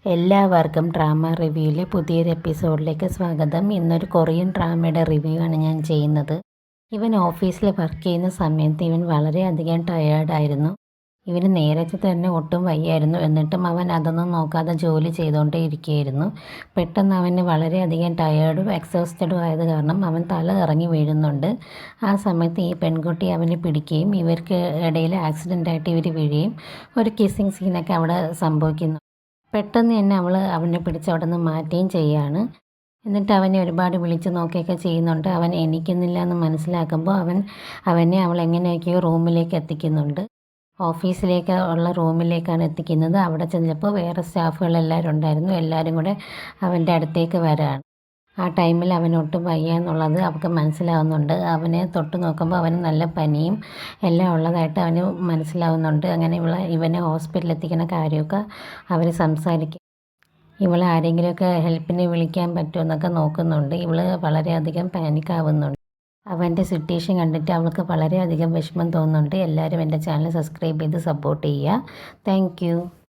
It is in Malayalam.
എല്ലാവർക്കും ഡ്രാമ റിവ്യൂവിലെ പുതിയൊരു എപ്പിസോഡിലേക്ക് സ്വാഗതം. ഇന്നൊരു കൊറിയൻ ഡ്രാമയുടെ റിവ്യൂ ആണ് ഞാൻ ചെയ്യുന്നത്. ഇവൻ ഓഫീസിൽ വർക്ക് ചെയ്യുന്ന സമയത്ത് ഇവൻ വളരെയധികം ടയേർഡായിരുന്നു. ഇവന് നേരത്തെ തന്നെ ഒട്ടും വയ്യായിരുന്നു. എന്നിട്ടും അവൻ അതൊന്നും നോക്കാതെ ജോലി ചെയ്തുകൊണ്ടേ ഇരിക്കുകയായിരുന്നു. പെട്ടെന്ന് അവന് വളരെയധികം ടയേർഡും എക്സോസ്റ്റഡും ആയത് കാരണം അവൻ തല ഇറങ്ങി വീഴുന്നുണ്ട്. ആ സമയത്ത് ഈ പെൺകുട്ടി അവനെ പിടിക്കുകയും ഇവർക്ക് ഇടയിൽ ആക്സിഡൻ്റായിട്ട് ഇവർ വീഴുകയും ഒരു കിസ്സിങ് സീനൊക്കെ അവിടെ സംഭവിക്കുന്നു. പെട്ടെന്ന് തന്നെ അവനെ പിടിച്ച് അവിടെ നിന്ന് മാറ്റുകയും ചെയ്യുകയാണ്. എന്നിട്ട് അവനെ ഒരുപാട് വിളിച്ച് നോക്കുകയൊക്കെ ചെയ്യുന്നുണ്ട്. അവൻ എണീക്കുന്നില്ല എന്ന് മനസ്സിലാക്കുമ്പോൾ അവനെ അവൾ എങ്ങനെയൊക്കെയോ റൂമിലേക്ക് എത്തിക്കുന്നുണ്ട്. ഓഫീസിലേക്ക് ഉള്ള റൂമിലേക്കാണ് എത്തിക്കുന്നത്. അവിടെ ചെന്നപ്പോൾ വേറെ സ്റ്റാഫുകളെല്ലാവരും ഉണ്ടായിരുന്നു. എല്ലാവരും കൂടെ അവൻ്റെ അടുത്തേക്ക് വരാണ്. ആ ടൈമിൽ അവനൊട്ടും വയ്യ എന്നുള്ളത് അവൾക്ക് മനസ്സിലാവുന്നുണ്ട്. അവനെ തൊട്ട് നോക്കുമ്പോൾ അവന് നല്ല പനിയും എല്ലാം ഉള്ളതായിട്ട് അവന് മനസ്സിലാവുന്നുണ്ട്. അങ്ങനെ ഇവനെ ഹോസ്പിറ്റലിൽ എത്തിക്കുന്ന കാര്യമൊക്കെ അവർ സംസാരിക്കും. ഇവളെ ആരെങ്കിലുമൊക്കെ ഹെൽപ്പിന് വിളിക്കാൻ പറ്റുമോ എന്നൊക്കെ നോക്കുന്നുണ്ട്. ഇവൾ വളരെയധികം പാനിക്കാവുന്നുണ്ട്. അവൻ്റെ സിറ്റുവേഷൻ കണ്ടിട്ട് അവൾക്ക് വളരെയധികം വിഷമം തോന്നുന്നുണ്ട്. എല്ലാവരും എൻ്റെ ചാനൽ സബ്സ്ക്രൈബ് ചെയ്ത് സപ്പോർട്ട് ചെയ്യുക. താങ്ക്